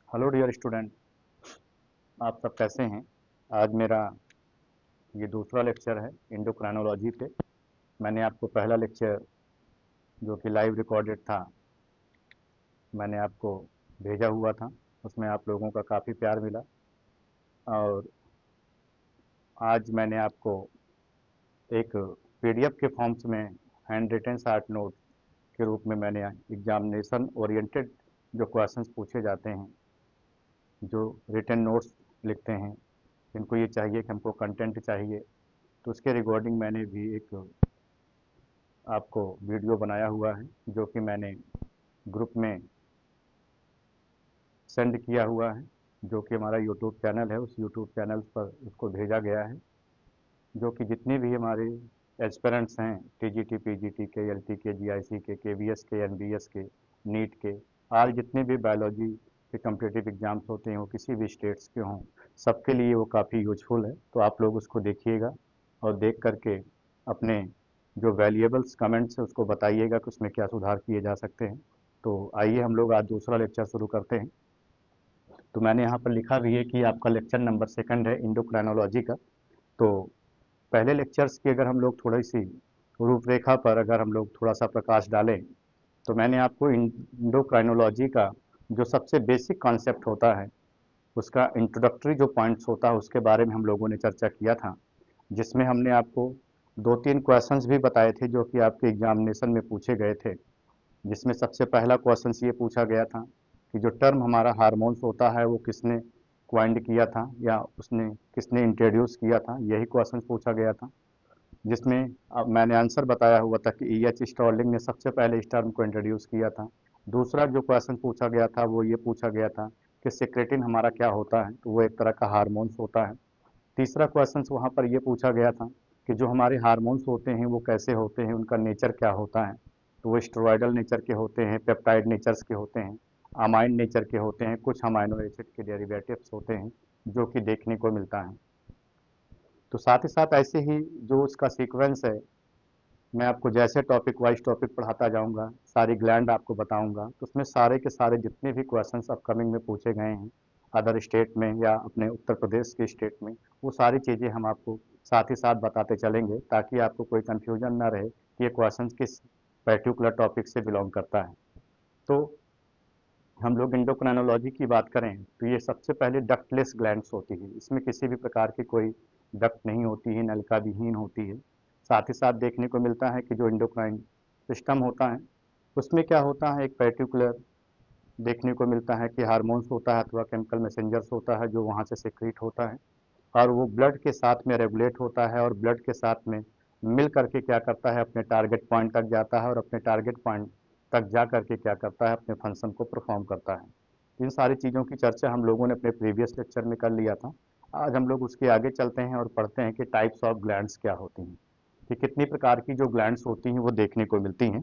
Hello dear student, आप सब कैसे हैं। आज मेरा ये दूसरा लेक्चर है इंडोक्राइनोलॉजी पे। मैंने आपको पहला लेक्चर जो कि लाइव रिकॉर्डेड था, मैंने आपको भेजा हुआ था। उसमें आप लोगों का काफ़ी प्यार मिला और आज मैंने आपको एक पीडीएफ के फॉर्म्स में हैंड रिटन शार्ट नोट के रूप में मैंने एग्जामिनेशन ओरिएंटेड जो क्वेश्चंस पूछे जाते हैं, जो रिटन नोट्स लिखते हैं, जिनको ये चाहिए कि हमको कंटेंट चाहिए, तो उसके रिगार्डिंग मैंने भी एक आपको वीडियो बनाया हुआ है जो कि मैंने ग्रुप में सेंड किया हुआ है, जो कि हमारा यूट्यूब चैनल है। उस यूट्यूब चैनल पर उसको भेजा गया है, जो कि जितने भी हमारे एस्पिरेंट्स हैं टीजीटी पीजीटी के, एलटी के, जीआईसी के, केवीएस के, एनबीएस के, नीट के, आज जितने भी बायोलॉजी के कम्पिटिटिव एग्जाम्स होते हैं वो किसी भी स्टेट्स के हों, सबके लिए वो काफ़ी यूजफुल है। तो आप लोग उसको देखिएगा और देख करके अपने जो वैल्यूएबल्स कमेंट्स है उसको बताइएगा कि उसमें क्या सुधार किए जा सकते हैं। तो आइए हम लोग आज दूसरा लेक्चर शुरू करते हैं। तो मैंने यहाँ पर लिखा भी है कि आपका लेक्चर नंबर सेकंड है इंडोक्राइनोलॉजी का। तो पहले लेक्चर्स की अगर हम लोग थोड़ी सी रूपरेखा पर अगर हम लोग थोड़ा सा प्रकाश डालें, तो मैंने आपको इंडोक्राइनोलॉजी का जो सबसे बेसिक कॉन्सेप्ट होता है, उसका इंट्रोडक्टरी जो पॉइंट्स होता है उसके बारे में हम लोगों ने चर्चा किया था, जिसमें हमने आपको दो तीन क्वेश्चंस भी बताए थे जो कि आपके एग्जामिनेशन में पूछे गए थे। जिसमें सबसे पहला क्वेश्चन ये पूछा गया था कि जो टर्म हमारा हार्मोन्स होता है वो किसने क्वाइंड किया था या उसने किसने इंट्रोड्यूस किया था, यही क्वेश्चन पूछा गया था। जिसमें अब मैंने आंसर बताया हुआ था कि एच स्टॉर्लिंग ने सबसे पहले इस टर्म को इंट्रोड्यूस किया था। दूसरा जो क्वेश्चन पूछा गया था वो ये पूछा गया था कि सेक्रेटिन हमारा क्या होता है, तो वो एक तरह का हार्मोन्स होता है। तीसरा क्वेश्चन वहाँ पर ये पूछा गया था कि जो हमारे हार्मोन्स होते हैं वो कैसे होते हैं, उनका नेचर क्या होता है। तो वो स्टेरॉयडल नेचर के होते हैं, पेप्टाइड नेचर्स के होते हैं, अमाइन नेचर के होते हैं, कुछ अमाइनो एसिड के डेरिवेटिव्स होते हैं जो कि देखने को मिलता है। तो साथ ही साथ ऐसे ही जो उसका सीक्वेंस है, मैं आपको जैसे टॉपिक वाइज टॉपिक पढ़ाता जाऊंगा, सारी ग्लैंड आपको बताऊंगा, तो उसमें सारे के सारे जितने भी क्वेश्चंस अपकमिंग में पूछे गए हैं अदर स्टेट में या अपने उत्तर प्रदेश के स्टेट में, वो सारी चीज़ें हम आपको साथ ही साथ बताते चलेंगे ताकि आपको कोई कंफ्यूजन ना रहे कि ये क्वेश्चन किस पर्टिकुलर टॉपिक से बिलोंग करता है। तो हम लोग इंडोक्राइनोलॉजी की बात करें तो ये सबसे पहले डक्टलेस ग्लैंड्स होती है। इसमें किसी भी प्रकार की कोई डक्ट नहीं होती है, नलिका विहीन होती है। साथ ही साथ देखने को मिलता है कि जो इंडोक्राइन सिस्टम होता है उसमें क्या होता है, एक पर्टिकुलर देखने को मिलता है कि हार्मोन्स होता है अथवा केमिकल मैसेंजर्स होता है जो वहाँ से सिक्रीट होता है, और वो ब्लड के साथ में रेगुलेट होता है और ब्लड के साथ में मिल करके क्या करता है, अपने टारगेट पॉइंट तक जाता है और अपने टारगेट पॉइंट तक जा करके क्या करता है, अपने फंक्शन को परफॉर्म करता है। इन सारी चीज़ों की चर्चा हम लोगों ने अपने प्रीवियस लेक्चर में कर लिया था। आज हम लोग उसके आगे चलते हैं और पढ़ते हैं कि टाइप्स ऑफ ग्लैंड्स क्या होती हैं, कि कितनी प्रकार की जो ग्लैंड्स होती हैं वो देखने को मिलती हैं।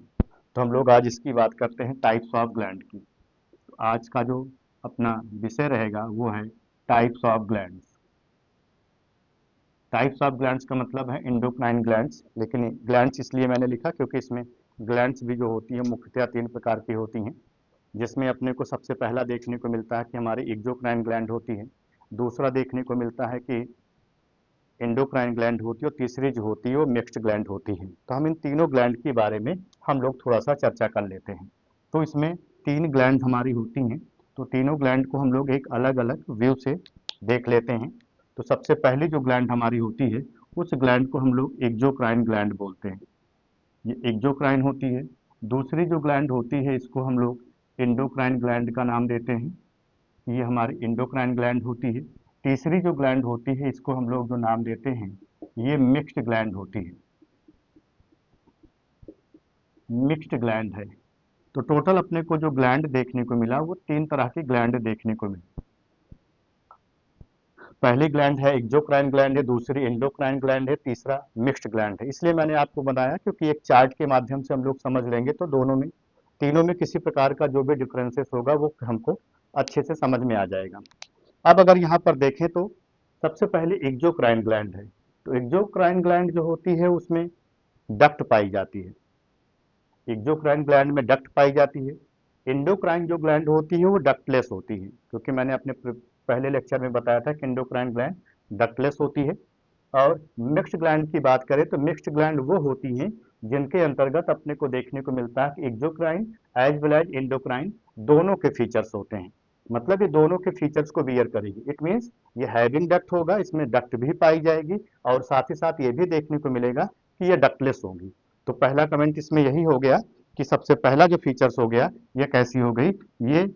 तो हम लोग आज इसकी बात करते हैं टाइप्स ऑफ ग्लैंड की। तो आज का जो अपना विषय रहेगा वो है types of glands. Types of glands का मतलब है इंडोक्राइन ग्लैंड्स, लेकिन ग्लैंड्स इसलिए मैंने लिखा क्योंकि इसमें ग्लैंड्स भी जो होती हैं मुख्यतः तीन प्रकार की होती हैं। जिसमें अपने को सबसे पहला देखने को मिलता है कि हमारी एक्सोक्राइन ग्लैंड होती है, दूसरा देखने को मिलता है कि एंडोक्राइन ग्लैंड होती है, और तीसरी जो होती है वो मिक्स्ड ग्लैंड होती है। तो हम इन तीनों ग्लैंड के बारे में हम लोग थोड़ा सा चर्चा कर लेते हैं। तो इसमें तीन ग्लैंड हमारी होती हैं, तो तीनों ग्लैंड को हम लोग एक अलग अलग व्यू से देख लेते हैं। तो सबसे पहली जो ग्लैंड हमारी होती है उस ग्लैंड को हम लोग एक्सोक्राइन ग्लैंड बोलते हैं, ये एक्सोक्राइन होती है। दूसरी जो ग्लैंड होती है इसको हम लोग एंडोक्राइन ग्लैंड का नाम देते हैं, ये हमारी एंडोक्राइन ग्लैंड होती है। तीसरी जो ग्लैंड होती है इसको हम लोग जो नाम देते हैं ये मिक्स्ड ग्लैंड होती है, मिक्स्ड ग्लैंड है। तो टोटल अपने को जो ग्लैंड देखने को मिला वो तीन तरह की ग्लैंड देखने को मिली। पहली ग्लैंड है एक्सोक्राइन ग्लैंड है, दूसरी एंडोक्राइन ग्लैंड है, तीसरा मिक्स्ड ग्लैंड है। इसलिए मैंने आपको बताया क्योंकि एक चार्ट के माध्यम से हम लोग समझ लेंगे तो दोनों में, तीनों में किसी प्रकार का जो भी डिफरेंसेस होगा वो हमको अच्छे से समझ में आ जाएगा। अब अगर यहाँ पर देखें तो सबसे पहले एक्सोक्राइन ग्लैंड है। तो एक्सोक्राइन ग्लैंड जो होती है उसमें डक्ट पाई जाती है, एक्सोक्राइन ग्लैंड में डक्ट पाई जाती है। इंडोक्राइन जो ग्लैंड होती है वो डक्टलेस होती है, क्योंकि मैंने अपने पहले लेक्चर में बताया था कि इंडोक्राइन ग्लैंड डक्टलेस होती है। और मिक्स्ड ग्लैंड की बात करें तो मिक्स्ड ग्लैंड वो होती हैं जिनके अंतर्गत अपने को देखने को मिलता है कि exocrine as well as endocrine दोनों के फीचर्स होते हैं। मतलब ये दोनों के फीचर्स को बियर करेगी। इट मीन्स ये हैविंग डक्ट होगा, इसमें डक्ट भी पाई जाएगी, और साथ ही साथ ये भी देखने को मिलेगा कि ये डक्टलेस होगी। तो पहला कमेंट इसमें यही हो गया कि सबसे पहला जो फीचर्स हो गया, ये कैसी हो गई, ये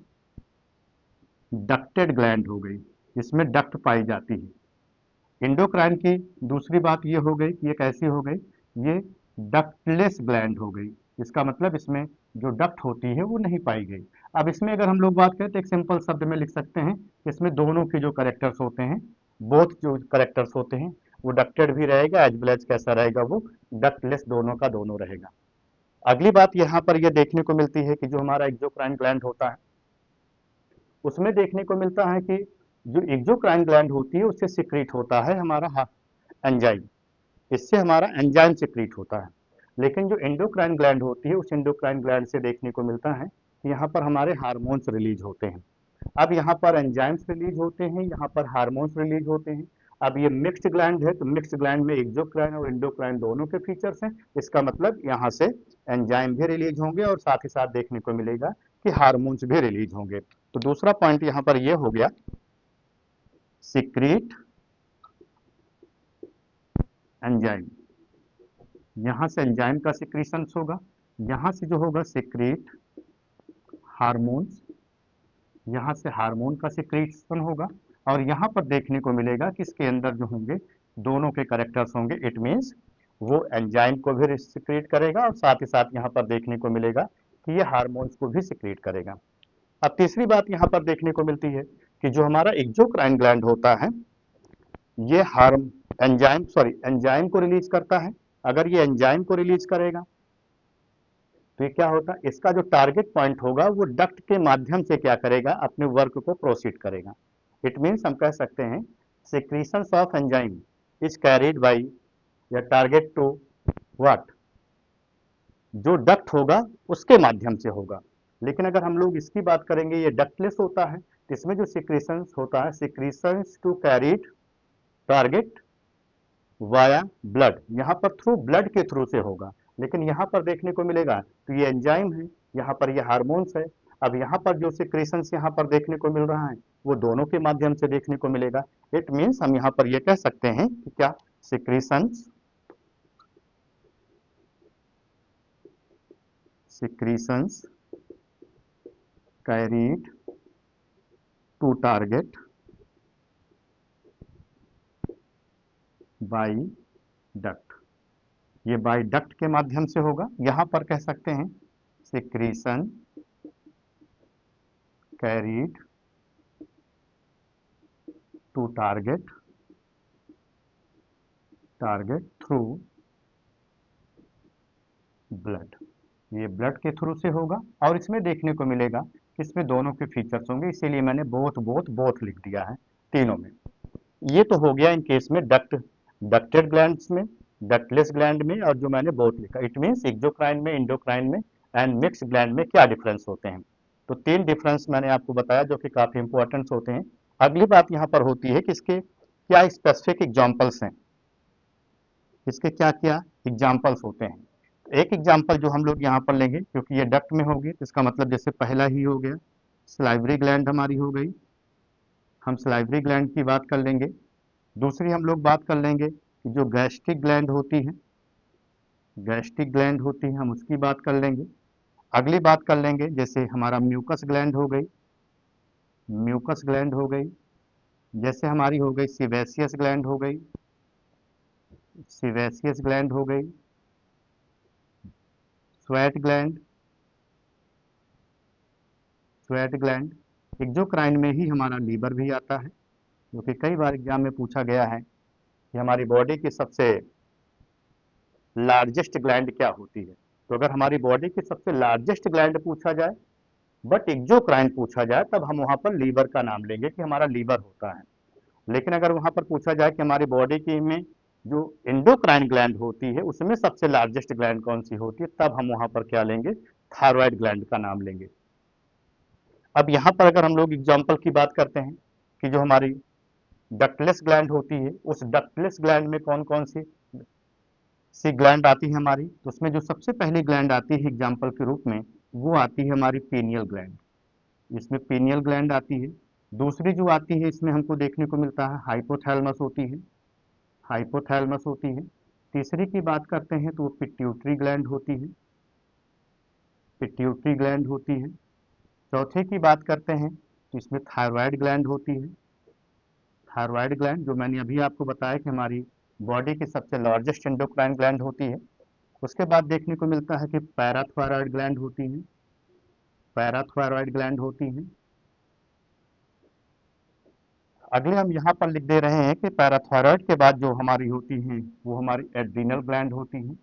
डक्टेड ग्लैंड हो गई, इसमें डक्ट पाई जाती है। इंडोक्राइन की दूसरी बात ये हो गई कि ये कैसी हो गई, ये डक्टलेस ग्लैंड हो गई। इसका मतलब इसमें जो डक्ट होती है वो नहीं पाई गई। अब इसमें अगर हम लोग बात करें तो एक सिंपल शब्द में लिख सकते हैं, इसमें दोनों के जो करेक्टर्स होते हैं, बोथ जो करेक्टर्स होते हैं, वो डक्टेड भी रहेगा एज वेल एज कैसा रहेगा, वो डक्टलेस दोनों का दोनों रहेगा। अगली बात यहाँ पर ये देखने को मिलती है कि जो हमारा एक्सोक्राइन ग्लैंड होता है, उसमें देखने को मिलता है कि जो एक्सोक्राइन ग्लैंड होती है उससे सिक्रीट होता है हमारा एंजाइम, इससे हमारा एंजाइम सिक्रीट होता है। लेकिन जो एंडोक्राइन ग्लैंड होती है, उस एंडोक्राइन ग्लैंड से देखने को मिलता है कि यहाँ पर हमारे हार्मोन्स रिलीज होते हैं। अब यहाँ पर एंजाइम्स रिलीज होते हैं, यहाँ पर हार्मोन्स रिलीज होते हैं। अब ये मिक्स्ड ग्लैंड है, तो मिक्स्ड ग्लैंड में एक्सोक्राइन और एंडोक्राइन दोनों के फीचर्स हैं। इसका मतलब यहाँ से एंजाइम भी रिलीज होंगे और साथ ही साथ देखने को मिलेगा कि हार्मोन्स भी रिलीज होंगे। तो दूसरा पॉइंट यहाँ पर ये हो गया, सिक्रीट एंजाइम। यहाँ से एंजाइम का सिक्रीशन होगा, यहाँ से जो होगा सिक्रीट हार्मोन्स, यहाँ से हार्मोन का सिक्रीशन होगा, और यहाँ पर देखने को मिलेगा कि इसके अंदर जो होंगे दोनों के करेक्टर्स होंगे। इट मीन्स वो एंजाइम को भी सिक्रीट करेगा और साथ ही साथ यहाँ पर देखने को मिलेगा कि ये हार्मोन्स को भी सिक्रीट करेगा। अब तीसरी बात यहाँ पर देखने को मिलती है कि जो हमारा एक्सोक्राइन ग्लैंड होता है, ये एंजाइम को रिलीज करता है। अगर ये एंजाइम को रिलीज करेगा तो ये क्या होता है, इसका जो टारगेट पॉइंट होगा वो डक्ट के माध्यम से क्या करेगा, अपने वर्क को प्रोसीड करेगा। इट मीन्स हम कह सकते हैं secretions of enzyme is carried by या टारगेट टू व्हाट, जो डक्ट होगा उसके माध्यम से होगा। लेकिन अगर हम लोग इसकी बात करेंगे, ये डक्टलेस होता है, तो इसमें जो सिक्रीशंस होता है, secretions to carried target via blood, यहाँ पर थ्रू ब्लड के थ्रू से होगा। लेकिन यहाँ पर देखने को मिलेगा तो ये एंजाइम है, यहाँ पर ये हार्मोन्स है। अब यहाँ पर जो सिक्रीशंस यहाँ पर देखने को मिल रहा है वो दोनों के माध्यम से देखने को मिलेगा। इट मीन्स हम यहाँ पर ये कह सकते हैं कि क्या, secretions carried to target by duct, ये बाई डक्ट के माध्यम से होगा। यहाँ पर कह सकते हैं secretion carried to target through blood, ये ब्लड के थ्रू से होगा। और इसमें देखने को मिलेगा कि इसमें दोनों के फीचर्स होंगे, इसीलिए मैंने बोथ बोथ बोथ लिख दिया है तीनों में। ये तो हो गया इन केस में डक्टेड ग्लैंड्स में, डक्टलेस ग्लैंड में, और जो मैंने बोथ लिखा। इट मीन्स एक्सोक्राइन में, इंडोक्राइन में एंड मिक्स ग्लैंड में क्या डिफरेंस होते हैं। तो तीन डिफरेंस मैंने आपको बताया जो कि काफी इंपॉर्टेंट होते हैं। अगली बात यहाँ पर होती है कि इसके क्या स्पेसिफिक एग्जाम्पल्स हैं, इसके क्या क्या एग्जाम्पल्स होते हैं। एक एग्जाम्पल जो हम लोग यहाँ पर लेंगे, क्योंकि ये डक्ट में होगी तो इसका मतलब जैसे पहला ही हो गया सलाइवरी ग्लैंड हमारी हो गई, हम सलाइवरी ग्लैंड की बात कर लेंगे। दूसरी हम लोग बात कर लेंगे कि जो गैस्ट्रिक ग्लैंड होती है, गैस्ट्रिक ग्लैंड होती है, हम उसकी बात कर लेंगे। अगली बात कर लेंगे जैसे हमारा म्यूकस ग्लैंड हो गई, म्यूकस ग्लैंड हो गई। जैसे हमारी हो गई सीवेसियस ग्लैंड हो गई, सीवेसियस ग्लैंड हो गई। Sweat gland, sweat gland. Exocrine में ही हमारा लीवर भी आता है, जो कि कई बार एग्जाम में पूछा गया है कि हमारी बॉडी की सबसे लार्जेस्ट ग्लैंड क्या होती है। तो अगर हमारी बॉडी की सबसे लार्जेस्ट ग्लैंड पूछा जाए बट एक्सोक्राइन पूछा जाए, तब हम वहां पर लीवर का नाम लेंगे कि हमारा लीवर होता है। लेकिन अगर वहां पर पूछा जाए कि हमारी बॉडी की में जो एंडोक्राइन ग्लैंड होती है उसमें सबसे लार्जेस्ट ग्लैंड कौन सी होती है, तब हम वहां पर क्या लेंगे, थायराइड ग्लैंड का नाम लेंगे। अब यहाँ पर अगर हम लोग एग्जाम्पल की बात करते हैं कि जो हमारी डक्टलेस ग्लैंड होती है, उस डक्टलेस ग्लैंड में कौन कौन सी ग्लैंड आती है हमारी, तो उसमें जो सबसे पहली ग्लैंड आती है एग्जाम्पल के रूप में, वो आती है हमारी पीनियल ग्लैंड। इसमें पीनियल ग्लैंड आती है। दूसरी जो आती है इसमें हमको देखने को मिलता है हाइपोथैलेमस होती है, हाइपोथैलेमस होती है। तीसरी की बात करते हैं तो वो पिट्यूटरी ग्लैंड होती है, पिट्यूटरी ग्लैंड होती है। चौथे की बात करते हैं तो इसमें थायराइड ग्लैंड होती है, थायराइड ग्लैंड जो मैंने अभी आपको बताया कि हमारी बॉडी की सबसे लार्जेस्ट एंडोक्राइन ग्लैंड होती है। उसके बाद देखने को मिलता है कि पैराथायराइड ग्लैंड होती है, पैराथायराइड ग्लैंड होती है। अगले हम यहाँ पर लिख दे रहे हैं कि पैराथायराइड के बाद जो हमारी होती हैं वो हमारी एड्रीनल ग्लैंड होती हैं,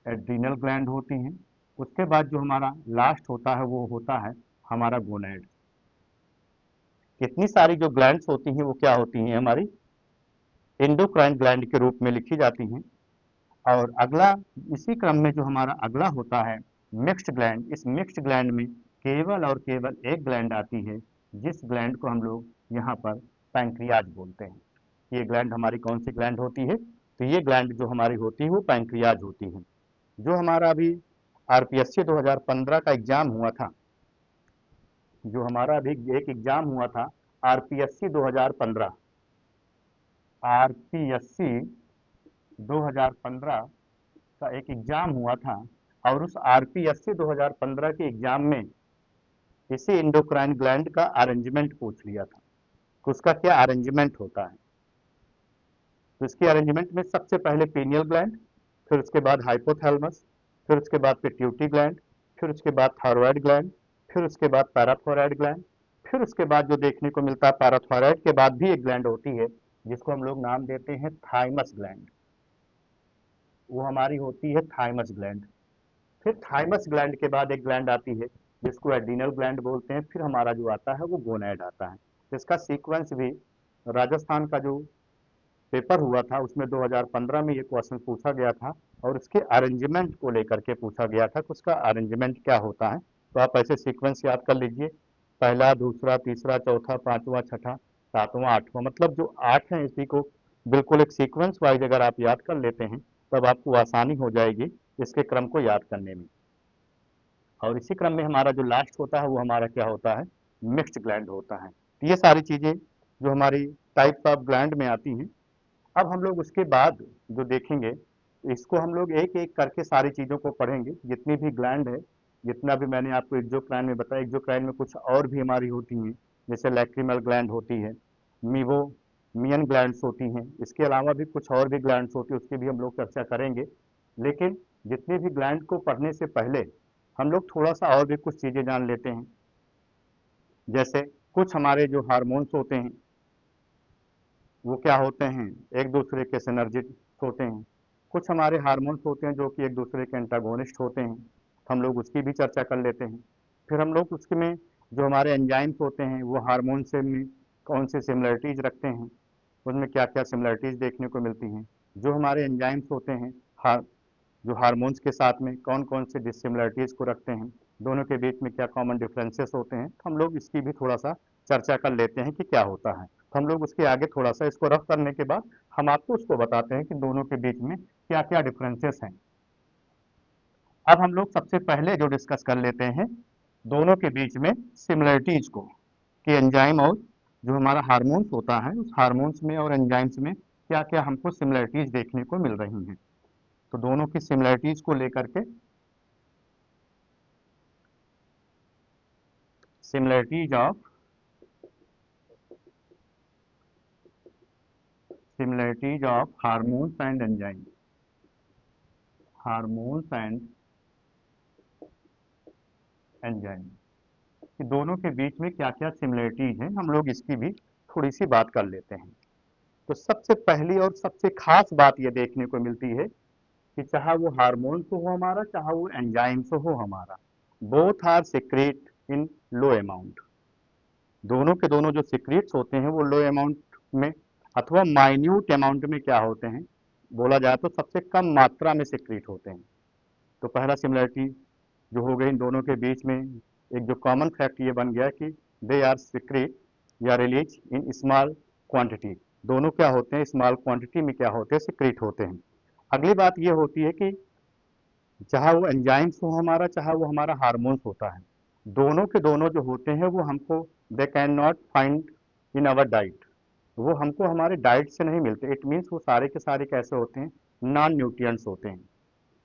एड्रीनल ग्लैंड होती हैं। उसके बाद जो हमारा लास्ट होता है वो होता है हमारा गोनैड। इतनी सारी जो ग्लैंड्स होती हैं वो क्या होती हैं, हमारी एंडोक्राइन ग्लैंड के रूप में लिखी जाती हैं। और अगला इसी क्रम में जो हमारा अगला होता है मिक्स्ड ग्लैंड, इस मिक्स्ड ग्लैंड में केवल और केवल एक ग्लैंड आती है, जिस ग्लैंड को हम लोग यहाँ पर पैंक्रियाज बोलते हैं। ये ग्लैंड हमारी कौन सी ग्लैंड होती है, तो ये ग्लैंड जो हमारी होती है वो पैंक्रियाज होती है। जो हमारा अभी आरपीएससी 2015 का एग्जाम हुआ था, जो हमारा अभी एक एग्जाम हुआ था आरपीएससी 2015, आरपीएससी 2015 का एक एग्जाम हुआ था। और उस आरपीएससी 2015 के एग्जाम में इसी इंडोक्राइन ग्लैंड का अरेंजमेंट पूछ लिया था कि उसका क्या अरेंजमेंट होता है। तो इसके अरेंजमेंट में सबसे पहले पीनियल ग्लैंड, फिर उसके बाद हाइपोथैलेमस, फिर उसके बाद पिट्यूटरी ग्लैंड, फिर उसके बाद थायराइड ग्लैंड, फिर उसके बाद पैराथायराइड ग्लैंड, फिर उसके बाद जो देखने को मिलता है पैराथायराइड के बाद भी एक ग्लैंड होती है जिसको हम लोग नाम देते हैं थाइमस ग्लैंड, वो हमारी होती है थाइमस ग्लैंड। फिर थाइमस ग्लैंड के बाद एक ग्लैंड आती है जिसको एड्रीनल ग्लैंड बोलते हैं, फिर हमारा जो आता है वो गोनैड आता है। तो इसका सीक्वेंस भी राजस्थान का जो पेपर हुआ था उसमें 2015 में ये क्वेश्चन पूछा गया था और उसके अरेंजमेंट को लेकर के पूछा गया था कि उसका अरेंजमेंट क्या होता है। तो आप ऐसे सीक्वेंस याद कर लीजिए, पहला, दूसरा, तीसरा, चौथा, पांचवा, छठा, सातवां, आठवां, मतलब जो आठ हैं इसी को बिल्कुल एक सीक्वेंस वाइज अगर आप याद कर लेते हैं तब आपको आसानी हो जाएगी इसके क्रम को याद करने में। और इसी क्रम में हमारा जो लास्ट होता है वो हमारा क्या होता है, मिक्स्ड ग्लैंड होता है। तो ये सारी चीजें जो हमारी टाइप्स ऑफ ग्लैंड में आती हैं। अब हम लोग उसके बाद जो देखेंगे, इसको हम लोग एक एक करके सारी चीज़ों को पढ़ेंगे, जितनी भी ग्लैंड है, जितना भी मैंने आपको एक्सोक्राइन में बताया, एक्सोक्राइन में कुछ और भी हमारी होती हैं, जैसे लैक्रिमल ग्लैंड होती है, मीवो मियन ग्लैंड्स होती हैं, इसके अलावा भी कुछ और भी ग्लैंड्स होती है, उसकी भी हम लोग चर्चा करेंगे। लेकिन जितनी भी ग्लैंड को पढ़ने से पहले हम लोग थोड़ा सा और भी कुछ चीज़ें जान लेते हैं। जैसे कुछ हमारे जो हार्मोन्स होते हैं वो क्या होते हैं, एक दूसरे के सिनर्जिस्ट होते हैं। कुछ हमारे हार्मोन्स होते हैं जो कि एक दूसरे के एंटागोनिस्ट होते हैं, हम लोग उसकी भी चर्चा कर लेते हैं। फिर हम लोग उसमें जो हमारे एंजाइम्स होते हैं वो हार्मोन से में कौन से सिमिलरिटीज रखते हैं, उनमें क्या क्या सिमिलरिटीज देखने को मिलती हैं। जो हमारे एंजाइम्स होते हैं जो हार्मोन्स के साथ में कौन कौन से डिसिमिलरिटीज को रखते हैं, दोनों के बीच में क्या कॉमन डिफरेंसेस होते हैं, तो हम लोग इसकी भी थोड़ा सा चर्चा कर लेते हैं कि क्या होता है। तो हम लोग उसके आगे थोड़ा सा इसको रफ करने के बाद हम आपको उसको बताते हैं कि दोनों के बीच में क्या क्या डिफरेंसेस हैं। अब हम लोग सबसे पहले जो डिस्कस कर लेते हैं दोनों के बीच में सिमिलरिटीज को, कि एंजाइम और जो हमारा हार्मोन्स होता है उस हार्मोन्स में और एंजाइम्स में क्या क्या हमको सिमिलरिटीज देखने को मिल रही हैं। तो दोनों की सिमिलरिटीज को लेकर के similarities of similarities of hormones and enzymes, hormones and enzymes, कि दोनों के बीच में क्या क्या सिमिलरिटीज हैं, हम लोग इसकी भी थोड़ी सी बात कर लेते हैं। तो सबसे पहली और सबसे खास बात ये देखने को मिलती है कि चाहे वो हार्मोन्स हो हमारा, चाहे वो एंजाइम्स हो हमारा, both are secrete in low amount. दोनों के दोनों जो सिक्रेट्स होते हैं वो लो अमाउंट में अथवा माइन्यूट अमाउंट में क्या होते हैं, बोला जाए तो सबसे कम मात्रा में सिक्रेट होते हैं। तो पहला सिमिलरिटी जो हो गई इन दोनों के बीच में एक जो कॉमन फैक्ट ये बन गया कि दे आर सिक्रेट या रिलीज इन स्मॉल क्वांटिटी। दोनों क्या होते हैं, स्मॉल क्वांटिटी में क्या होते हैं, सिक्रेट होते हैं। अगली बात ये होती है कि चाहे वो एंजाइम्स हो हमारा, चाहे वो हमारा हार्मोन्स होता है, दोनों के दोनों जो होते हैं वो हमको they can not find in our diet. वो हमको हमारे डाइट से नहीं मिलते। इट मीन्स वो सारे के सारे कैसे होते हैं, नॉन न्यूट्रिएंट्स होते हैं।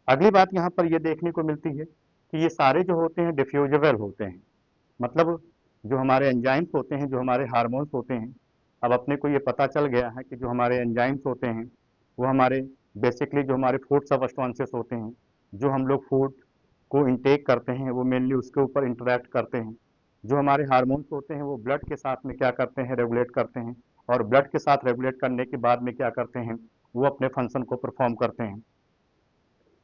अगली बात यहाँ पर ये देखने को मिलती है कि ये सारे जो होते हैं डिफ्यूजिबल होते हैं। मतलब जो हमारे एंजाइम्स होते हैं, जो हमारे हार्मोन्स होते हैं, अब अपने को ये पता चल गया है कि जो हमारे एंजाइम्स होते हैं वो हमारे बेसिकली जो हमारे फूड सबस्टेंसेस होते हैं, जो हम लोग फूड को इंटेक करते हैं वो मेनली उसके ऊपर इंटरेक्ट करते हैं। जो हमारे हार्मोन्स होते हैं वो ब्लड के साथ में क्या करते हैं, रेगुलेट करते हैं, और ब्लड के साथ रेगुलेट करने के बाद में क्या करते हैं, वो अपने फंक्शन को परफॉर्म करते हैं।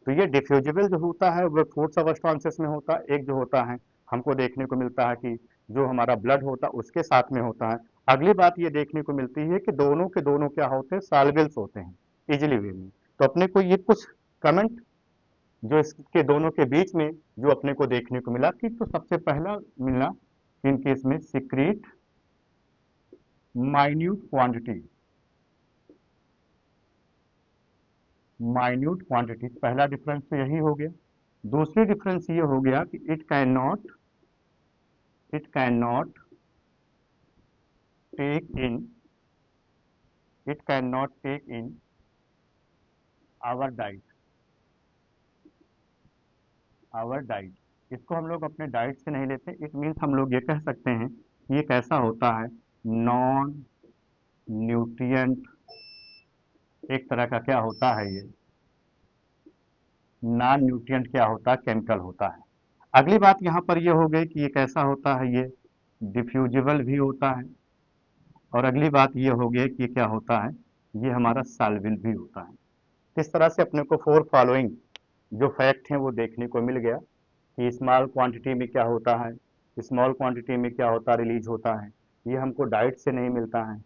तो ये डिफ्यूजिबल जो होता है वो फूड सबस्टेंसेस में होता है। एक जो होता है हमको देखने को मिलता है कि जो हमारा ब्लड होता है उसके साथ में होता है। अगली बात ये देखने को मिलती है कि दोनों के दोनों क्या होते हैं, सॉल्युबल्स होते हैं इजिली वे में। तो अपने को ये कुछ कमेंट जो इसके दोनों के बीच में जो अपने को देखने को मिला कि तो सबसे पहला मिला कि इनके इसमें secrete minute quantity, minute quantity पहला डिफरेंस तो यही हो गया। दूसरी डिफरेंस ये हो गया कि it can not take in it can not take in our diet, our diet इसको हम लोग अपने डाइट से नहीं लेते। इट मीन्स हम लोग ये कह सकते हैं कि ये कैसा होता है, नॉन न्यूट्रिएंट एक तरह का क्या होता है, ये नॉन न्यूट्रिएंट क्या होता है, केमिकल होता है। अगली बात यहाँ पर ये हो गई कि ये कैसा होता है, ये डिफ्यूजिबल भी होता है। और अगली बात ये हो गई कि ये क्या होता है, ये हमारा सॉल्युबल भी होता है। इस तरह से अपने को फोर फॉलोइंग जो फैक्ट हैं वो देखने को मिल गया कि स्मॉल क्वांटिटी में क्या होता है, स्मॉल क्वांटिटी में क्या होता है, रिलीज होता है। ये हमको डाइट से नहीं मिलता है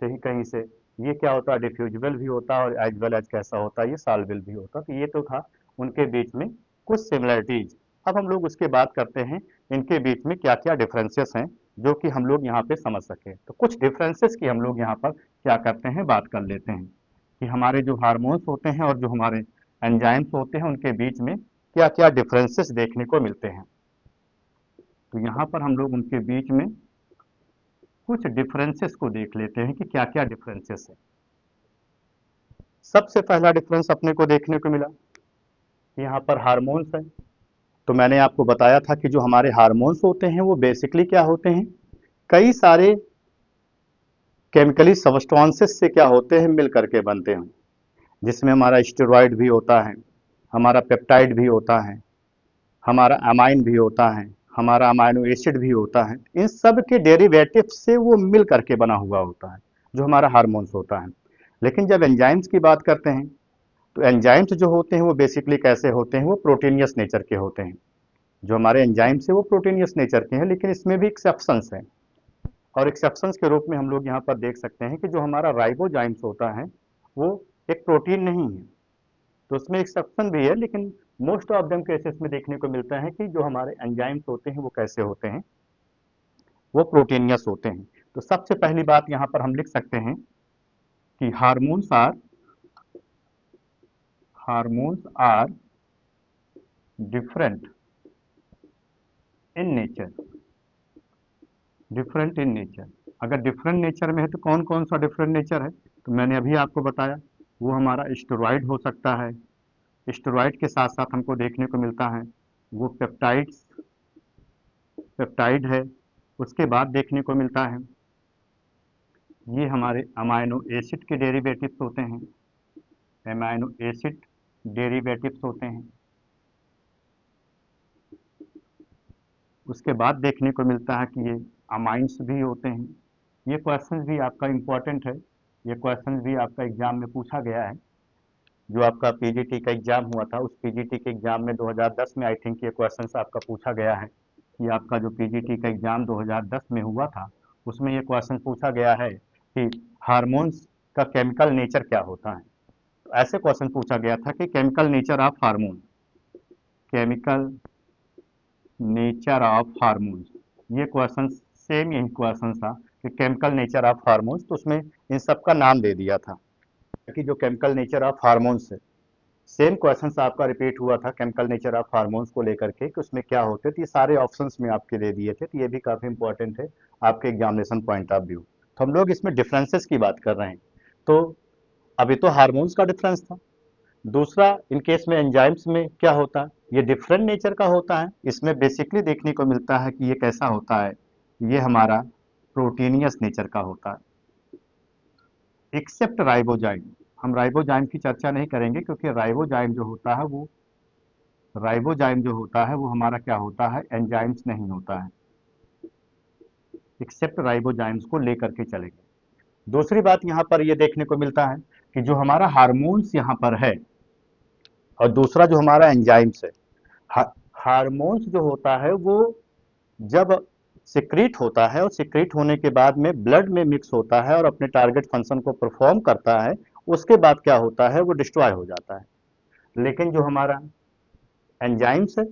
कहीं कहीं से। ये क्या होता है, डिफ्यूजिबल भी होता है, और एज वेल एज कैसा होता है, ये सॉल्युबल भी होता है। तो ये तो था उनके बीच में कुछ सिमिलरिटीज। अब हम लोग उसके बात करते हैं इनके बीच में क्या क्या डिफरेंसेस हैं जो कि हम लोग यहाँ पे समझ सके। तो कुछ डिफरेंसेस की हम लोग यहाँ पर क्या करते हैं, बात कर लेते हैं कि हमारे जो हार्मोन्स होते हैं और जो हमारे एंजाइम्स होते हैं उनके बीच में क्या क्या डिफरेंसेस देखने को मिलते हैं। तो यहाँ पर हम लोग उनके बीच में कुछ डिफरेंसेस को देख लेते हैं कि क्या क्या डिफरेंसेस है। सबसे पहला डिफरेंस अपने को देखने को मिला यहाँ पर हार्मोन्स है। तो मैंने आपको बताया था कि जो हमारे हार्मोन्स होते हैं वो बेसिकली क्या होते हैं, कई सारे केमिकली सबस्टेंसेस से क्या होते हैं, मिल करके बनते हैं। जिसमें हमारा स्टेरॉयड भी होता है, हमारा पेप्टाइड भी होता है, हमारा अमाइन भी होता है, हमारा अमाइनो एसिड भी होता है। इन सब के डेरिवेटिव से वो मिल करके बना हुआ होता है जो हमारा हार्मोन्स होता है। लेकिन जब एंजाइम्स की बात करते हैं तो एंजाइम्स जो होते हैं वो बेसिकली कैसे होते हैं, वो प्रोटीनियस नेचर के होते हैं। जो हमारे एंजाइम्स है वो प्रोटीनियस नेचर के हैं, लेकिन इसमें भी एक्सेप्शंस हैं। और एक्सेप्शंस के रूप में हम लोग यहाँ पर देख सकते हैं कि जो हमारा राइबोजाइम्स होता है वो एक प्रोटीन नहीं है। तो उसमें एक्सेप्शन भी है, लेकिन मोस्ट ऑफ देम केसेस में देखने को मिलता है कि जो हमारे एंजाइम्स होते हैं वो कैसे होते हैं, वो प्रोटीनियस होते हैं। तो सबसे पहली बात यहाँ पर हम लिख सकते हैं कि hormones are different in nature, different in nature. अगर डिफरेंट नेचर में है तो कौन कौन सा डिफरेंट नेचर है, तो मैंने अभी आपको बताया वो हमारा स्टेरॉइड हो सकता है। स्टेरॉइड के साथ साथ हमको देखने को मिलता है वो पेप्टाइड है। उसके बाद देखने को मिलता है ये हमारे अमाइनो एसिड के डेरिवेटिव्स होते हैं, अमाइनो एसिड डेरिवेटिव्स होते हैं। उसके बाद देखने को मिलता है कि ये अमाइंस भी होते हैं। ये क्वेश्चन भी आपका इम्पोर्टेंट है, ये क्वेश्चन भी आपका एग्जाम में पूछा गया है। जो आपका पीजीटी का एग्जाम हुआ था उस पीजीटी के एग्जाम में 2010 में आई थिंक ये क्वेश्चन आपका पूछा गया है कि आपका जो पीजीटी का एग्जाम 2010 में हुआ था उसमें ये क्वेश्चन पूछा गया है कि हार्मोन्स का केमिकल नेचर क्या होता है। तो ऐसे क्वेश्चन पूछा गया था कि chemical nature of hormone, chemical nature of hormones, ये क्वेश्चन सेम यही क्वेश्चन था कि केमिकल नेचर ऑफ हार्मोन्स, तो उसमें इन सब का नाम दे दिया था कि जो केमिकल नेचर ऑफ हार्मोन्स है, सेम क्वेश्चन आपका रिपीट हुआ था केमिकल नेचर ऑफ हार्मोन्स को लेकर के कि उसमें क्या होते थे। ये सारे ऑप्शंस में आपके दे दिए थे, तो ये भी काफी इंपॉर्टेंट है आपके एग्जामिनेशन पॉइंट ऑफ व्यू। तो हम लोग इसमें डिफरेंसेस की बात कर रहे हैं। तो अभी तो हार्मोन्स का डिफरेंस था, दूसरा इन केस में एंजाइम्स में क्या होता है, ये डिफरेंट नेचर का होता है। इसमें बेसिकली देखने को मिलता है कि ये कैसा होता है, ये हमारा प्रोटीनियस नेचर का होता है, एक्सेप्ट राइबोजाइम। हम राइबोजाइम की चर्चा नहीं करेंगे क्योंकि राइबोजाइम जो होता है वो हमारा क्या होता है, एंजाइम्स नहीं होता है। एक्सेप्ट राइबोजाइम्स को लेकर के चलेंगे। दूसरी बात यहाँ पर ये देखने को मिलता है कि जो हमारा हार्मोन्स यहाँ पर है और दूसरा जो हमारा एंजाइम्स है, हार्मोन्स जो होता है वो जब सिक्रीट होता है और सिक्रीट होने के बाद में ब्लड में मिक्स होता है और अपने टारगेट फंक्शन को परफॉर्म करता है, उसके बाद क्या होता है, वो डिस्ट्रॉय हो जाता है। लेकिन जो हमारा एंजाइम्स है,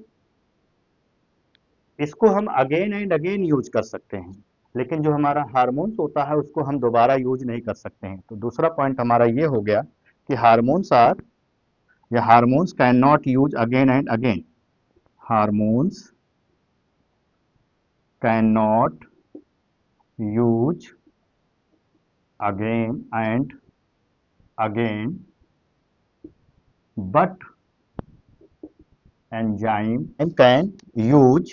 इसको हम अगेन एंड अगेन यूज कर सकते हैं, लेकिन जो हमारा हार्मोन्स होता है उसको हम दोबारा यूज नहीं कर सकते हैं। तो दूसरा पॉइंट हमारा ये हो गया कि hormones can not use again and again. Hormones can not use again and again, but enzyme can use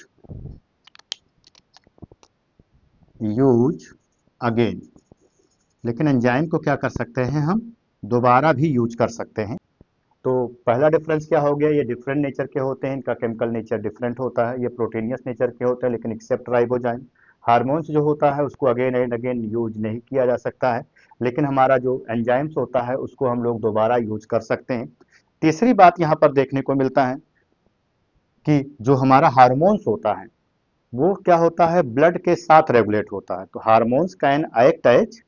again। लेकिन एंजाइम को क्या कर सकते हैं, हम दोबारा भी यूज कर सकते हैं। तो पहला डिफरेंस क्या हो गया, ये डिफरेंट नेचर के होते हैं, इनका केमिकल नेचर डिफरेंट होता है, ये प्रोटीनियस नेचर के होते हैं लेकिन एक्सेप्ट राइबोजाइम। हार्मोन्स जो होता है उसको अगेन एंड अगेन यूज नहीं किया जा सकता है, लेकिन हमारा जो एंजाइम्स होता है उसको हम लोग दोबारा यूज कर सकते हैं। तीसरी बात यहाँ पर देखने को मिलता है कि जो हमारा हार्मोन्स होता है वो क्या होता है, ब्लड के साथ रेगुलेट होता है। तो hormones can act as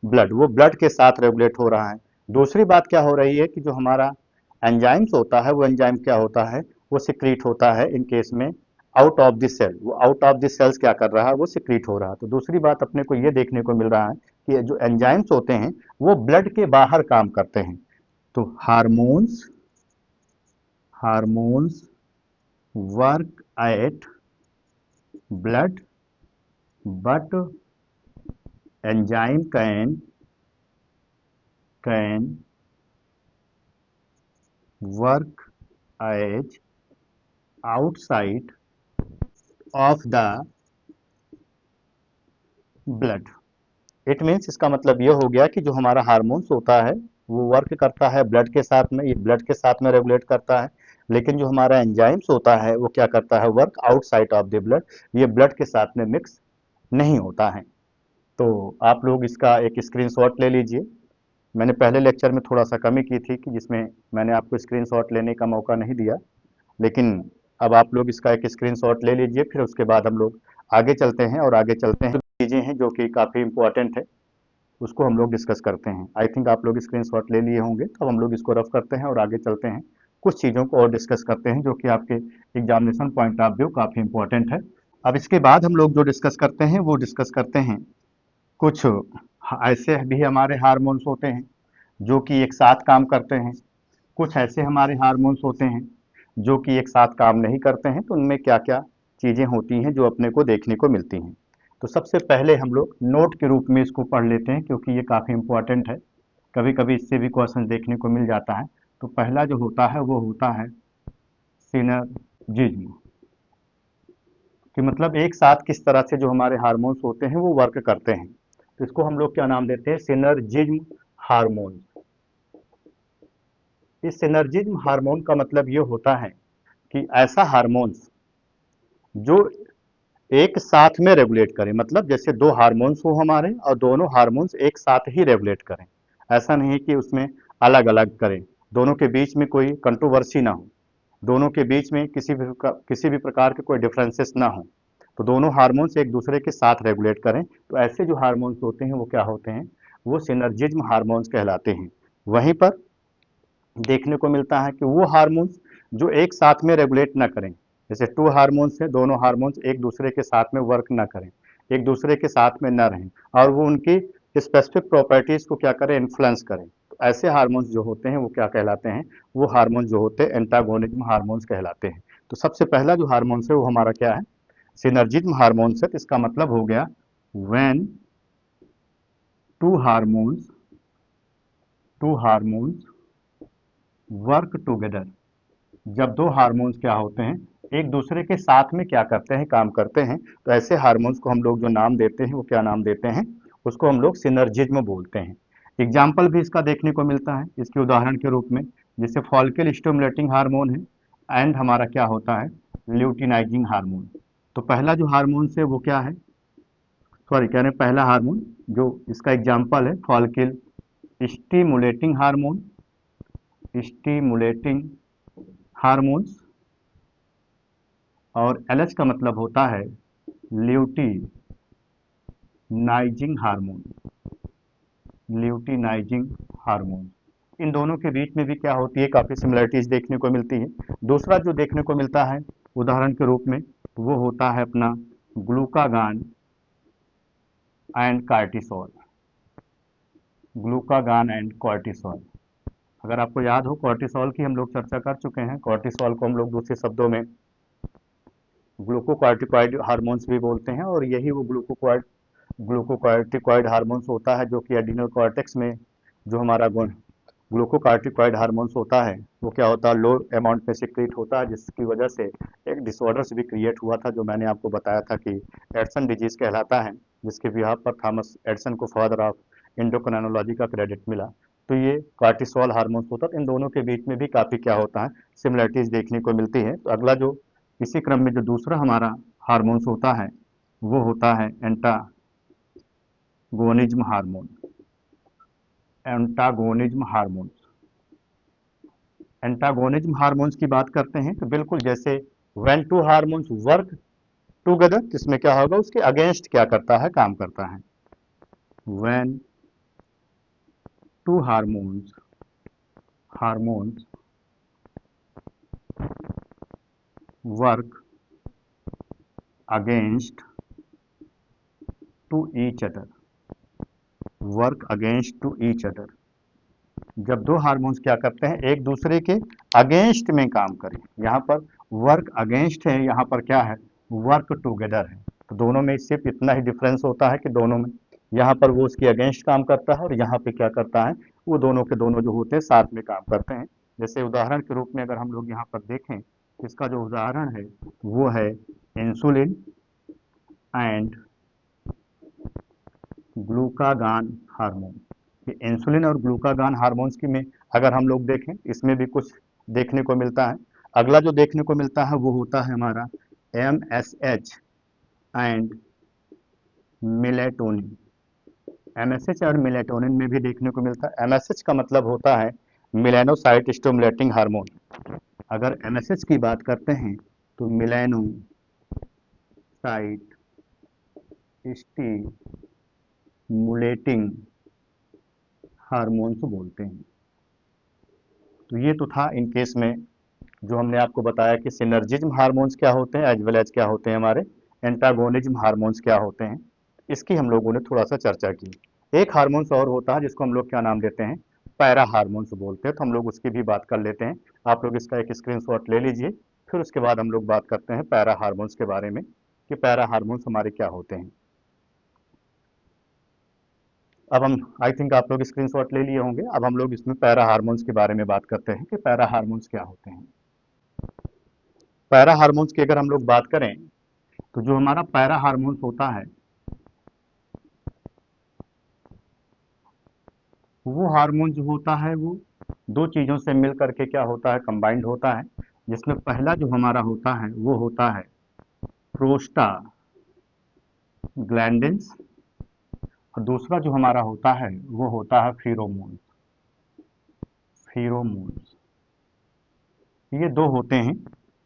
blood, वो ब्लड के साथ रेगुलेट हो रहा है। दूसरी बात क्या हो रही है कि जो हमारा एंजाइम्स होता है वो एंजाइम क्या होता है, वो सिक्रीट होता है इन केस में आउट ऑफ द सेल, वो आउट ऑफ द सेल्स क्या कर रहा है, वो सिक्रीट हो रहा है। तो दूसरी बात अपने को ये देखने को मिल रहा है कि जो एंजाइम्स होते हैं वो ब्लड के बाहर काम करते हैं। तो hormones work at blood, but enzyme can work as outside of the blood। It means इसका मतलब ये हो गया कि जो हमारा हार्मोन्स होता है वो वर्क करता है ब्लड के साथ में, ये ब्लड के साथ में रेगुलेट करता है, लेकिन जो हमारा एंजाइम्स होता है वो क्या करता है, work outside of the blood, ये ब्लड के साथ में मिक्स नहीं होता है। तो आप लोग इसका एक स्क्रीनशॉट ले लीजिए। मैंने पहले लेक्चर में थोड़ा सा कमी की थी कि जिसमें मैंने आपको स्क्रीनशॉट लेने का मौका नहीं दिया, लेकिन अब आप लोग इसका एक स्क्रीनशॉट ले लीजिए, फिर उसके बाद हम लोग आगे चलते हैं और आगे चलते हैं चीज़ें हैं जो कि काफ़ी इंपॉर्टेंट है, उसको हम लोग डिस्कस करते हैं। आई थिंक आप लोग स्क्रीनशॉट ले लिए होंगे, तो हम लोग इसको रफ करते हैं और आगे चलते हैं, कुछ चीज़ों को और डिस्कस करते हैं जो कि आपके एग्जामिनेशन पॉइंट ऑफ व्यू काफ़ी इंपॉर्टेंट है। अब इसके बाद हम लोग जो डिस्कस करते हैं वो डिस्कस करते हैं कुछ ऐसे भी हमारे हार्मोन्स होते हैं जो कि एक साथ काम करते हैं, कुछ ऐसे हमारे हार्मोन्स होते हैं जो कि एक साथ काम नहीं करते हैं। तो उनमें क्या क्या चीज़ें होती हैं जो अपने को देखने को मिलती हैं। तो सबसे पहले हम लोग नोट के रूप में इसको पढ़ लेते हैं क्योंकि ये काफ़ी इंपॉर्टेंट है, कभी कभी इससे भी क्वेश्चन देखने को मिल जाता है। तो पहला जो होता है वो होता है सिनर्जिज्म, कि मतलब एक साथ किस तरह से जो हमारे हार्मोन्स होते हैं वो वर्क करते हैं। तो इसको हम लोग क्या नाम देते हैं, सिनर्जिज्म हार्मोन। इस सिनर्जिज्म हार्मोन का मतलब ये होता है कि ऐसा हार्मोन्स जो एक साथ में रेगुलेट करें, मतलब जैसे दो हार्मोन्स हो हमारे और दोनों हार्मोन्स एक साथ ही रेगुलेट करें, ऐसा नहीं है कि उसमें अलग अलग करें, दोनों के बीच में कोई कंट्रोवर्सी ना हो, दोनों के बीच में किसी भी प्रकार के कोई डिफरेंसेस ना हो, तो दोनों हार्मोन्स एक दूसरे के साथ रेगुलेट करें। तो ऐसे जो हार्मोन्स होते हैं वो क्या होते हैं, वो सिनर्जिज्म हार्मोन्स कहलाते हैं। वहीं पर देखने को मिलता है कि वो हार्मोन्स जो एक साथ में रेगुलेट ना करें, जैसे टू हार्मोन्स हैं, दोनों हार्मोन्स एक दूसरे के साथ में वर्क ना करें, एक दूसरे के साथ में ना रहें और वो उनकी स्पेसिफिक प्रॉपर्टीज को क्या करें, इन्फ्लुएंस करें, तो ऐसे हार्मोन्स जो होते हैं वो क्या कहलाते हैं, वो हार्मोन जो होते हैं एंटागोनिज्म हार्मोन्स कहलाते हैं। तो सबसे पहला जो हार्मोन्स है वो हमारा क्या है, सिनर्जिज्म हार्मोन्स है। तो इसका मतलब हो गया when two hormones work together, जब दो हार्मोन्स क्या होते हैं एक दूसरे के साथ में क्या करते हैं, काम करते हैं, तो ऐसे हार्मोन्स को हम लोग जो नाम देते हैं वो क्या नाम देते हैं, उसको हम लोग सिनर्जिज्म बोलते हैं। एग्जाम्पल भी इसका देखने को मिलता है इसके उदाहरण के रूप में, जैसे फॉलिकल स्टिमुलेटिंग हार्मोन है एंड हमारा क्या होता है, ल्यूटिनाइजिंग हार्मोन। तो पहला जो हार्मोन है वो क्या है, सॉरी कह रहे हैं पहला हार्मोन जो इसका एग्जाम्पल है follicle stimulating hormone, stimulating hormones, और एलएच का मतलब होता है ल्यूटिनाइजिंग हार्मोन, ल्यूटिनाइजिंग हार्मोन। इन दोनों के बीच में भी क्या होती है, काफ़ी सिमिलरिटीज देखने को मिलती है। दूसरा जो देखने को मिलता है उदाहरण के रूप में वो होता है अपना ग्लूकागान एंड कार्टिसोल, ग्लूकागान एंड कॉर्टिसोल। अगर आपको याद हो कॉर्टिसोल की हम लोग चर्चा कर चुके हैं, कॉर्टिसोल को हम लोग दूसरे शब्दों में ग्लूकोकॉर्टिकॉइड हार्मोन्स भी बोलते हैं, और यही वो ग्लूकोकॉर्टिकॉइड हार्मोन्स होता है जो कि एड्रिनल कॉर्टेक्स में जो हमारा ग्लूकोकॉर्टिकॉइड हार्मोन्स होता है वो क्या होता है, लो अमाउंट में सिक्रीट होता है, जिसकी वजह से एक डिसऑर्डर्स भी क्रिएट हुआ था जो मैंने आपको बताया था कि एडसन डिजीज कहलाता है, जिसके बिहाफ पर थॉमस एडसन को फादर ऑफ एंडोक्राइनोलॉजी का क्रेडिट मिला। तो ये कार्टिसोल हार्मोन्स होता है, इन दोनों के बीच में भी काफ़ी क्या होता है, सिमिलरिटीज देखने को मिलती है। तो अगला जो इसी क्रम में जो दूसरा हमारा हार्मोन्स होता है वो होता है antagonism hormone, antagonism hormones. Antagonism hormones की बात करते हैं तो बिल्कुल जैसे when two hormones work together, इसमें क्या होगा, उसके अगेंस्ट क्या करता है, काम करता है। When two hormones work against to each other, work against to each other, जब दो हार्मोन्स क्या करते हैं एक दूसरे के अगेंस्ट में काम करें, यहाँ पर वर्क अगेंस्ट है, यहाँ पर क्या है, वर्क टुगेदर है। तो दोनों में सिर्फ इतना ही डिफरेंस होता है कि दोनों में यहाँ पर वो उसके अगेंस्ट काम करता है और यहाँ पे क्या करता है, वो दोनों के दोनों जो होते हैं साथ में काम करते हैं। जैसे उदाहरण के रूप में अगर हम लोग यहाँ पर देखें, इसका जो उदाहरण है वो है इंसुलिन एंड ग्लूकागान हार्मोन। ये इंसुलिन और ग्लूकागान हार्मोन्स की में अगर हम लोग देखें इसमें भी कुछ देखने को मिलता है। अगला जो देखने को मिलता है वो होता है हमारा MSH एंड मिलेटोनिन, MSH और मिलेटोनिन में भी देखने को मिलता है। MSH का मतलब होता है मिलेनोसाइट स्टिमुलेटिंग हार्मोन। अगर MSH की बात करते हैं तो मिलेनोसाइट स्टिमुलेटिंग हार्मोन्स बोलते हैं। तो ये तो था इन केस में जो हमने आपको बताया कि सिनर्जिज्म हार्मोन्स क्या होते हैं एज वेल एज क्या होते हैं हमारे एंटागोनिज्म हार्मोन्स क्या होते हैं, इसकी हम लोगों ने थोड़ा सा चर्चा की। एक हार्मोन्स और होता है जिसको हम लोग क्या नाम देते हैं, पैरा हार्मोन्स बोलते हैं, तो हम लोग उसकी भी बात कर लेते हैं। आप लोग इसका एक स्क्रीनशॉट ले लीजिए, फिर उसके बाद हम लोग बात करते हैं पैरा हार्मोन्स के बारे में कि पैरा हार्मोन्स हमारे क्या होते हैं। अब हम आई थिंक आप लोग स्क्रीनशॉट ले लिए होंगे, अब हम लोग इसमें पैरा हार्मोन्स के बारे में बात करते हैं कि पैरा हार्मोन्स क्या होते हैं। पैरा हार्मोन्स की अगर हम लोग बात करें तो जो हमारा पैरा हार्मोन्स होता है वो हार्मोन जो होता है वो दो चीज़ों से मिल करके क्या होता है, कंबाइंड होता है, जिसमें पहला जो हमारा होता है वो होता है प्रोस्टा ग्लैंडिन्स, और दूसरा जो हमारा होता है वो होता है फिरोमोन, फिरोमोन्स। ये दो होते हैं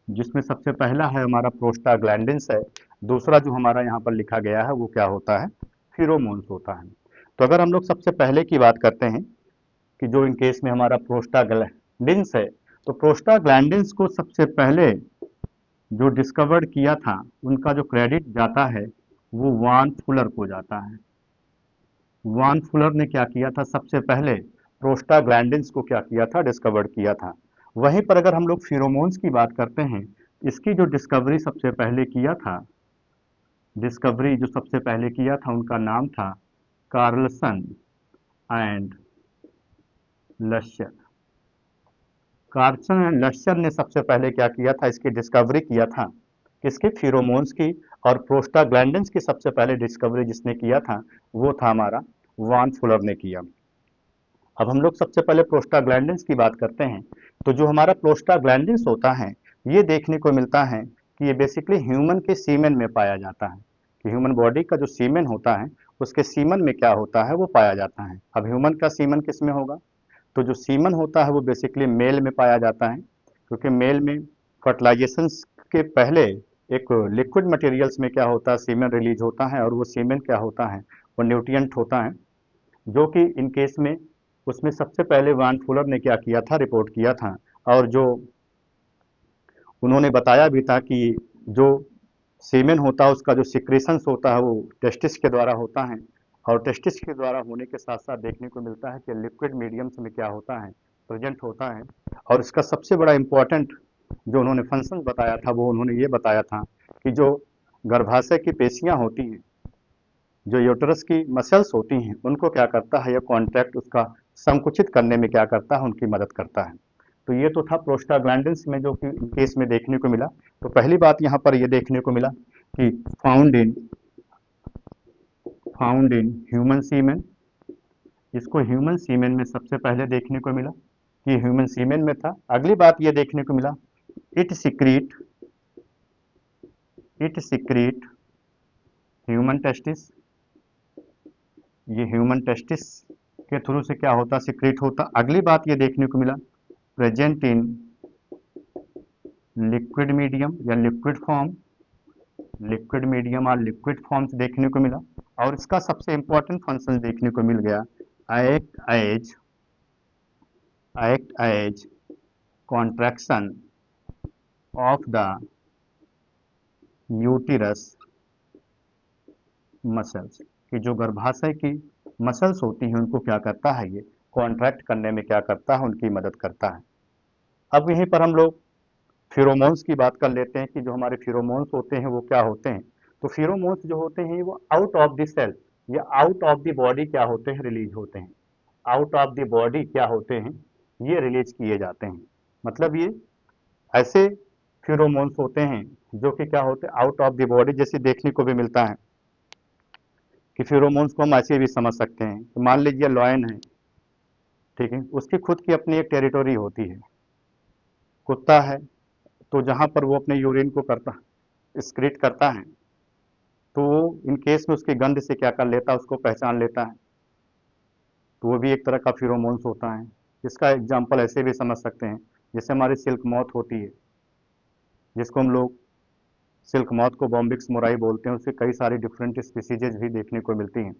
जिसमें सबसे पहला है हमारा प्रोस्टाग्लैंडिन्स है, दूसरा जो हमारा यहाँ पर लिखा गया है वो क्या होता है, फिरोमोन्स होता है। तो अगर हम लोग सबसे पहले की बात करते हैं कि जो इन केस में हमारा प्रोस्टाग्लैंडिन्स है, तो प्रोस्टाग्लैंडिन्स को सबसे पहले जो डिस्कवर्ड किया था उनका जो क्रेडिट जाता है वो वान फुलर को जाता है। वान फुलर ने क्या किया था, सबसे पहले प्रोस्टाग्लैंडिन्स को क्या किया था, डिस्कवर्ड किया था। वहीं पर अगर हम लोग फिरोमोन्स की बात करते हैं, इसकी जो डिस्कवरी सबसे पहले किया था, डिस्कवरी जो सबसे पहले किया था उनका नाम था कार्लसन एंड लश्यर। कार्सन एंड लश्यर ने सबसे पहले क्या किया था, इसकी डिस्कवरी किया था, किसके, फिरोमोन्स की। और प्रोस्टाग्लैंडिन्स की सबसे पहले डिस्कवरी जिसने किया था वो था हमारा वान फुलर ने किया। अब हम लोग सबसे पहले प्रोस्टाग्लैंडिन्स की बात करते हैं। तो जो हमारा प्रोस्टाग्लैंडिन्स होता है ये देखने को मिलता है कि ये बेसिकली ह्यूमन के सीमेन में पाया जाता है, कि ह्यूमन बॉडी का जो सीमेन होता है उसके सीमन में क्या होता है वो पाया जाता है। अब ह्यूमन का सीमन किस में होगा, तो जो सीमन होता है वो बेसिकली मेल में पाया जाता है, क्योंकि मेल में फर्टिलाइजेशन के पहले एक लिक्विड मटेरियल्स में क्या होता है, सीमेन रिलीज होता है, और वो सीमेन क्या होता है, वो न्यूट्रिएंट होता है, जो कि इन केस में उसमें सबसे पहले वान फुलर ने क्या किया था, रिपोर्ट किया था। और जो उन्होंने बताया भी था कि जो सीमेन होता है उसका जो सिक्रेशंस होता है वो टेस्टिस के द्वारा होता है, और टेस्टिस के द्वारा होने के साथ साथ देखने को मिलता है कि लिक्विड मीडियम्स में क्या होता है, प्रेजेंट होता है। और इसका सबसे बड़ा इम्पोर्टेंट जो उन्होंने फंक्शन बताया था वो उन्होंने ये बताया था कि जो गर्भाशय की पेशियां होती हैं, जो यूटरस की मसल्स होती हैं, उनको क्या करता है, यह कॉन्ट्रैक्ट उसका संकुचित करने में क्या करता है, उनकी मदद करता है। तो ये तो था प्रोस्टाग्लैंडिन्स में जो कि केस में देखने को मिला। तो पहली बात यहाँ पर ये देखने को मिला कि फाउंड इन ह्यूमन सीमेन, इसको ह्यूमन सीमेन में सबसे पहले देखने को मिला कि ह्यूमन सीमेन में था। अगली बात ये देखने को मिला, इट सिक्रीट ह्यूमन टेस्टिस, ये ह्यूमन टेस्टिस के थ्रू से क्या होता, सिक्रीट होता। अगली बात ये देखने को मिला, प्रेजेंट इन लिक्विड मीडियम या लिक्विड मीडियम और लिक्विड फॉर्म्स देखने को मिला। और इसका सबसे इंपॉर्टेंट फंक्शन देखने को मिल गया, act as contraction of the uterus muscles, कि जो गर्भाशय की मसल्स होती हैं उनको क्या करता है, ये कॉन्ट्रैक्ट करने में क्या करता है, उनकी मदद करता है। अब यहीं पर हम लोग फिरोमोन्स की बात कर लेते हैं कि जो हमारे फिरोमोन्स होते हैं वो क्या होते हैं। तो फिरोमोन्स जो होते हैं वो आउट ऑफ द सेल या आउट ऑफ द बॉडी क्या होते हैं, रिलीज होते हैं। आउट ऑफ द बॉडी क्या होते हैं, ये रिलीज किए जाते हैं। मतलब ये ऐसे फिरोमोन्स होते हैं जो कि क्या होते हैं, आउट ऑफ द बॉडी, जैसे देखने को भी मिलता है कि फिरोमोन्स को हम ऐसे भी समझ सकते हैं कि मान लीजिए लॉयन है, ठीक है, उसकी खुद की अपनी एक टेरिटोरी होती है। कुत्ता है तो जहाँ पर वो अपने यूरिन को करता, एक्सक्रीट करता है, तो वो इन केस में उसकी गंध से क्या कर लेता है, उसको पहचान लेता है, तो वो भी एक तरह का फिरोमोन्स होता है। इसका एग्जाम्पल ऐसे भी समझ सकते हैं, जैसे हमारी सिल्क मॉथ होती है, जिसको हम लोग सिल्क मॉथ को बॉम्बिक्स मोराई बोलते हैं, उससे कई सारी डिफरेंट स्पीसीजेज भी देखने को मिलती हैं।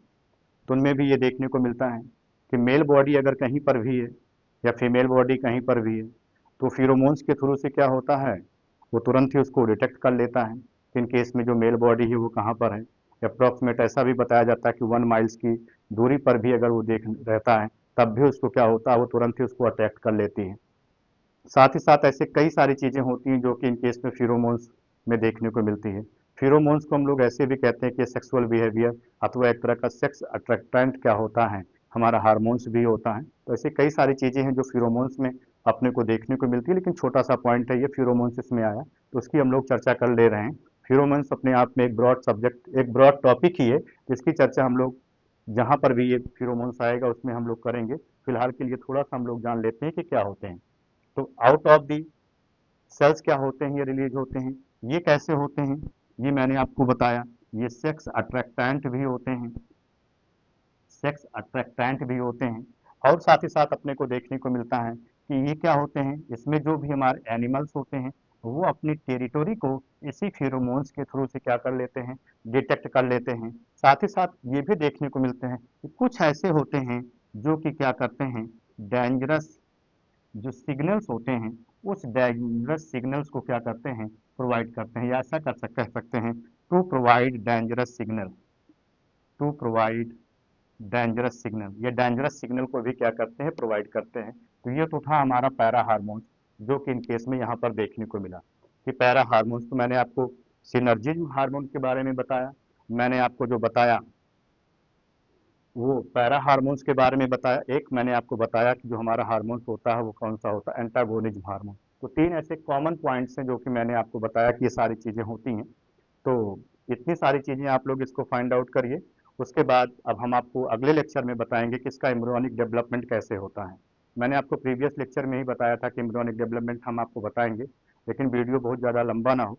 तो उनमें भी ये देखने को मिलता है कि मेल बॉडी अगर कहीं पर भी है या फीमेल बॉडी कहीं पर भी है, तो फिरोमोन्स के थ्रू से क्या होता है, वो तुरंत ही उसको डिटेक्ट कर लेता है कि इन केस में जो मेल बॉडी है वो कहाँ पर है। अप्रॉक्सीमेट ऐसा भी बताया जाता है कि 1 माइल्स की दूरी पर भी अगर वो देख रहता है तब भी उसको क्या होता है, वो तुरंत ही उसको अटैक कर लेती है। साथ ही साथ ऐसे कई सारी चीज़ें होती हैं जो कि इन केस में फिरोमोन्स में देखने को मिलती है। फिरोमोन्स को हम लोग ऐसे भी कहते हैं कि सेक्सुअल बिहेवियर अथवा एक तरह का सेक्स अट्रैक्टेंट क्या होता है, हमारा हार्मोन्स भी होता है। तो ऐसी कई सारी चीज़ें हैं जो फिरोमोन्स में अपने को देखने को मिलती है, लेकिन छोटा सा पॉइंट है ये, फिरोमोन्स इसमें आया तो उसकी हम लोग चर्चा कर ले रहे हैं। फिरोमोन्स अपने आप में एक ब्रॉड सब्जेक्ट, एक ब्रॉड टॉपिक ही है, जिसकी चर्चा हम लोग जहाँ पर भी ये फिरोमोन्स आएगा उसमें हम लोग करेंगे। फिलहाल के लिए थोड़ा सा हम लोग जान लेते हैं कि क्या होते हैं। तो आउट ऑफ दी सेल्स क्या होते हैं, ये रिलीज होते हैं। ये कैसे होते हैं, ये मैंने आपको बताया, ये सेक्स अट्रैक्टेंट भी होते हैं, सेक्स अट्रैक्टेंट भी होते हैं। और साथ ही साथ अपने को देखने को मिलता है कि ये क्या होते हैं, इसमें जो भी हमारे एनिमल्स होते हैं वो अपनी टेरिटोरी को इसी फिरोमोन्स के थ्रू से क्या कर लेते हैं, डिटेक्ट कर लेते हैं। साथ ही साथ ये भी देखने को मिलते हैं कि कुछ ऐसे होते हैं जो कि क्या करते हैं, डेंजरस जो सिग्नल्स होते हैं, उस डेंजरस सिग्नल्स को क्या करते हैं, प्रोवाइड करते हैं, या ऐसा कह सकते हैं to provide dangerous signal, to provide dangerous signal. ये डेंजरस सिग्नल को भी क्या करते हैं, प्रोवाइड करते हैं। तो ये तो था हमारा पैरा हार्मोन्स, जो कि इन केस में यहाँ पर देखने को मिला कि पैरा हार्मोन्स। तो मैंने आपको सिनर्जिज्म हार्मोन के बारे में बताया, मैंने आपको जो बताया वो पैरा हार्मोन्स के बारे में बताया, एक मैंने आपको बताया कि जो हमारा हार्मोन्स होता है वो कौन सा होता है, एंटागोनिज्म हार्मोन। तो तीन ऐसे कॉमन पॉइंट्स हैं जो कि मैंने आपको बताया कि ये सारी चीज़ें होती हैं। तो इतनी सारी चीज़ें आप लोग इसको फाइंड आउट करिए। उसके बाद अब हम आपको अगले लेक्चर में बताएंगे कि इसका एम्ब्रियोनिक डेवलपमेंट कैसे होता है। मैंने आपको प्रीवियस लेक्चर में ही बताया था कि एम्ब्रियोनिक डेवलपमेंट हम आपको बताएंगे, लेकिन वीडियो बहुत ज़्यादा लंबा ना हो,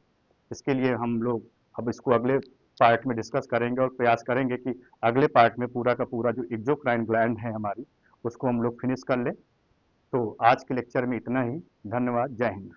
इसके लिए हम लोग अब इसको अगले पार्ट में डिस्कस करेंगे और प्रयास करेंगे कि अगले पार्ट में पूरा का पूरा जो एक्सोक्राइन ग्लैंड है हमारी, उसको हम लोग फिनिश कर लें। तो आज के लेक्चर में इतना ही। धन्यवाद। जय हिंद।